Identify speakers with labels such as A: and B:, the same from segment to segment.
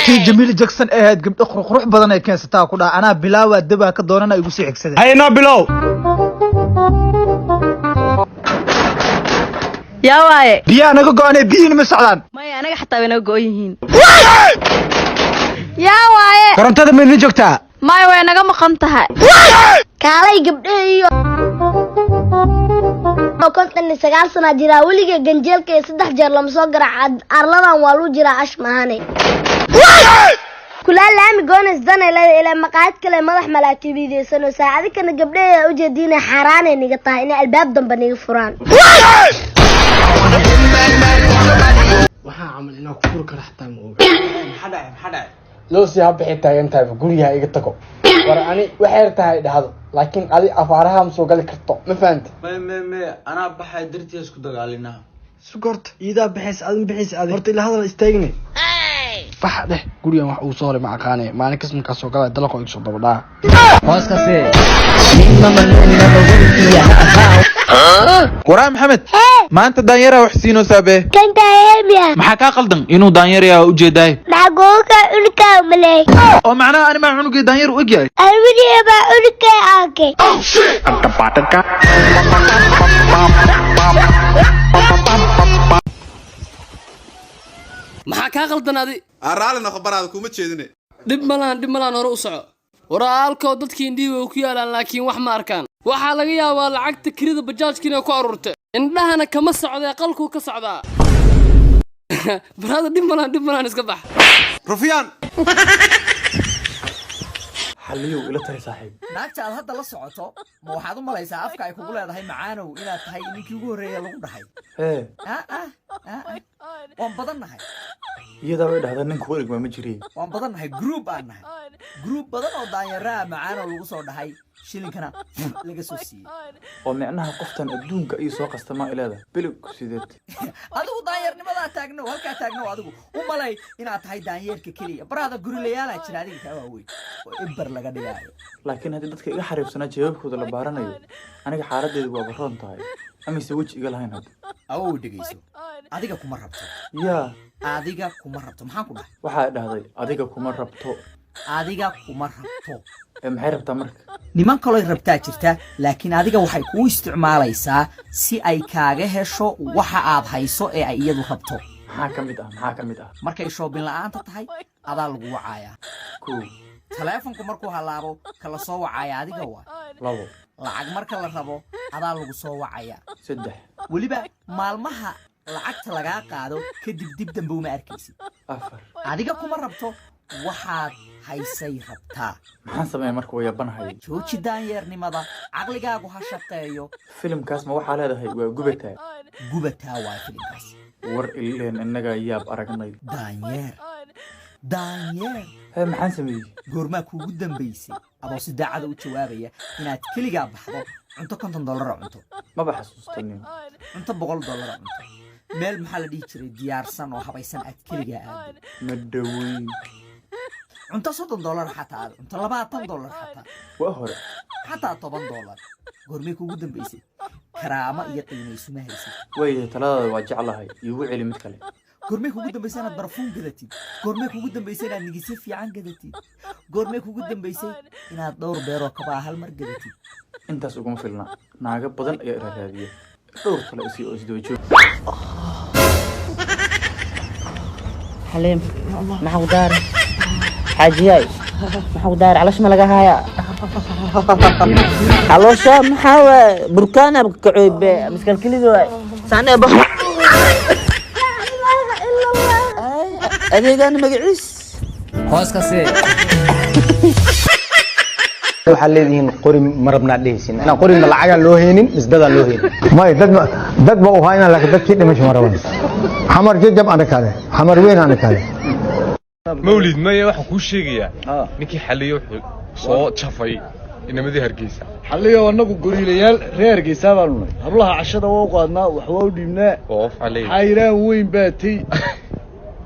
A: tii Jamil Jackson ahayd gabdho qurux badan ay keensataa ku dhaca anaa bilaawa daba ka doonana igu sii xigsaday
B: hayna bilow
C: yaa waaye
A: biyaa naga go'anay biyiin ma socdaan
C: maya anaga xataa way naga go'an yihiin yaa waaye
A: korontada ma idin joogtaa
C: maya way naga maqan tahay
D: kaalay gabdhahiyo kontan 9 sano jira waliga ganjeelka 3 jeer lama soo garaac arladan waa lu jira ash maahane kula laami goonas dana ila maqaad kale madax malaatibideysano saacadi kana gabdhaha u jeedina xaraan ay niga tahay in albaab damba niga furaan
E: waxaa camal inaa ku furi kara xataa ma oga maxaa loo sii habixi taagan tahay guriga iga tago war ani waxay tahay dhahdo laakiin adi afaaraha ma soo gali karto ma fahanti
F: me anaa baxay dartiis isku dagaalinaa
E: sugorta iidaa bixis aad horta ila hadal istaagne bax dheh gurigan wax uu soo horay ma aqaanay maalin kas markaa soo galay dalaqo igu soo dabadhaa
A: hooskase waraa maxamed maanta daanyara wax siino saabe
D: kanta heemiya
A: maxaa ka qaldan inuu daanyara u jeeday
D: dhagoolka ulka malay
A: oo macnaha ani ma cunugay daanyar u egyahay
D: alwidi ba ulka aake
B: anta patanka
G: maxaa kaa qaldanaaday
H: araalna khabaraad kuma jeedine
G: dib malaan hore u soco waraalkoo dadkii indhihi way ku yaalaan laakiin wax ma arkaan waxaa laga yaabaa lacagta kirida bajaajka inay ku aruurtay indhahana kama socdee qalkuu ka socdaa baraada dib malaan iska bax
H: rufyaan
E: xalliyow ila tari saaxiib
A: naagta aad hadda la socoto ma waxaad u malaysaa afka ay kugu leedahay macaanow inaad tahay ninkii ugu horreeya lagu dhahay waan badannahay
E: iyadaa way dhahdaa ninka warig ma jireen
A: waan badannahay group aan nahay group badan oo daanyaraa macaanow lagu soo dhahay shilinkana laga soo siiyey
E: oo micnaha qoftan adduunka iyo soo qastamaa ileeda bilig sideed
A: adigu daanyarnimadaa taagno halkaa taagno adigu u malay inaad tahay daanyeerka keliya baraada gurilayaalaa jira adiga kaa waaweyn oo ibar laga dhigaayo
E: laakiin haddii dadka iga xariibsanaa jawaabkooda la baaranayo aniga xaaladeedu waa baroon tahay amise weji iga lahayn hadda
A: awow dhegayso adiga kuma rabto
E: yaa
A: adiga kuma rabto maxaan ku dhahay
E: waxaa dhahday adiga kuma rabto
A: adiga kuma rabto
E: maxay rabtaa marka
A: niman kaloo rabtaa jirta laakiin adiga waxay kuu isticmaalaysaa si ay kaaga hesho waxa aad hayso ee ay iyadu rabto
E: maxaa ka mid ah
A: markay shoobin la'aanta tahay adaa lagu wacayaa
E: kow
A: taleefanku markuu halaabo kala soo wacaya adiga waa
E: labo
A: lacag marka la rabo adaa lagu soo wacaya
E: saddex
A: weliba maalmaha lacagta lagaa qaado kadib dib dambe uma arkaysid
E: afar
A: adiga kuma rabto waxaad haysay rabtaa
E: maxaan sameeya marka waa yaabanahay
A: jooji daanyeernimada caqligaagu ha shaqeeyo
E: filimkaas ma waxaa leedahay waa
A: gubataa waa filimkaas
E: war ileen innagaa yaab aragnay
A: daanyeer
E: maxaan sameeyey
A: goormaa kuugu dambaysay adoo si daacada u jawaabaya inaad keligaa baxdo cunto $50 cunto
E: maba xasuustanin
A: cunto $100 cunto meel maxaa la dhihi jiray diyaarsan oo habaysan aad keligaa aado
E: ma dhaweyn
A: cunto $30 xataa cunto $20 xataa
E: waa hore
A: xataa $10 goormee kuugu dambaysay karaama iyo qiimaysuma haysid
E: waayahay taladaada waa jeclahay iigu celi mid kale
A: goormee kuugu dambaysay inaad barfuun gadatid goormee kuugu dambaysay inaad nigisyo fiican gadatid goormee kuugu dambaysay inaad dhowr beeroo kabaa hal mar gadatid
E: intaas uguma filna naaga badan ayaa iraaraadiya dhowr kale isi oo isdaba joog
C: حليم محو دار حاجياي محو دار علاش ما لقاها علاش محو بركانه بكعوب مسكن كليدو سانه بخ adeegan magaciis
A: hooskase
I: waxaa leedihiin qori marabnaa dhehaysin inaan qorina lacagaan loo heynin isdadaan loo heynin may dad ba u haynaa laakiin dadkii dhimasho maraban xamar jajab ana kale xamar weyn ana kale
B: mawlid maya waxaan kuu sheegayaa ninkii xalliyo wuxuu soo jafay inamadii hargeysa
J: xalliyo anagu goriilayaal reer hargeysa baanu nahay hablaha cashada waa u qaadnaa wax waa u dhiibnaa xayraan weyn baatay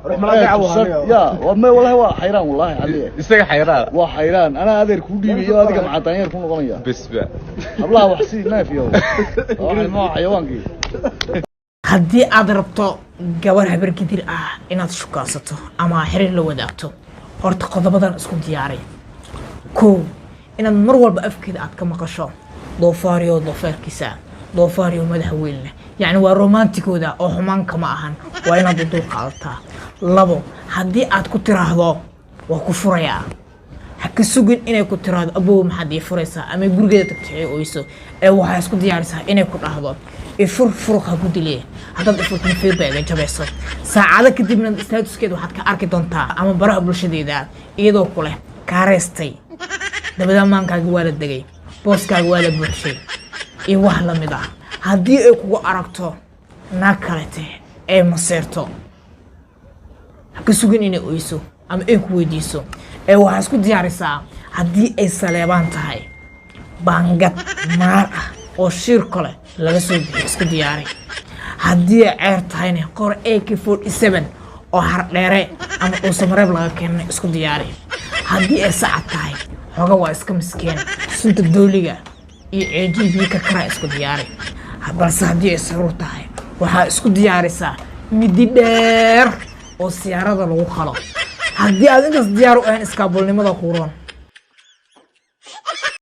J: يا والله والله حيران والله عليه
B: استاك حيران
J: وحيران انا هذير كو ديبيو اديga ma daanyeer ku noqonaya
B: بس با
J: hablaha wax si neef iyo waxa ma xayawaanki
K: haddii aad rabto gabar habar gidir ah inaad shukaansato ama xiriir la wadaagto horta qodobadan isku diyaari kow inaad mar walba afkeeda aad ka maqasho doofaariyo doofaarkiisa doofaariyo madax weyn leh yacni waa romantikooda oo xumaan kama ahan waa inaad u dul qaadataa labo haddii aad ku tiraahdo waa ku furayaa ha ka sugin inay ku tiraahdo abow maxaad ii furaysaa ama gurigeeda tagto ay oyso ee waxaa isku diyaarisaa inay ku dhahdo ifur furuq ha ku dilee haddaad ifurtin feerba iga jabayso saacado kadibna staatuskeeda waxaad ka arki doontaa ama baraha bulshadeeda iyadoo ku leh kaareystay dabada maankaaga waa la degay booskaaga waa la buuxshay iyo wax la mid ah haddii ay kugu aragto naag kalete ee maseerto ha ka sugin inay oyso ama ay ku weydiiso ee waxaa isku diyaarisaa haddii ay saleebaan tahay baangad maar ah oo shiir kale laga soo bixiyo iska diyaari haddii ay ceer tahayna qor AK47 oo hardheere ama uusamareeb laga keenay isku diyaari haddii ay sacad tahay xoga waa iska miskeen sunta dooliga iyo ceejibii karkara isku diyaari balse haddii ay saruur tahay waxaa isku diyaarisaa midi dheer oo siyaarada lagu qalo haddii aad intaas diyaar u ahayn iskaabulnimada kuuroon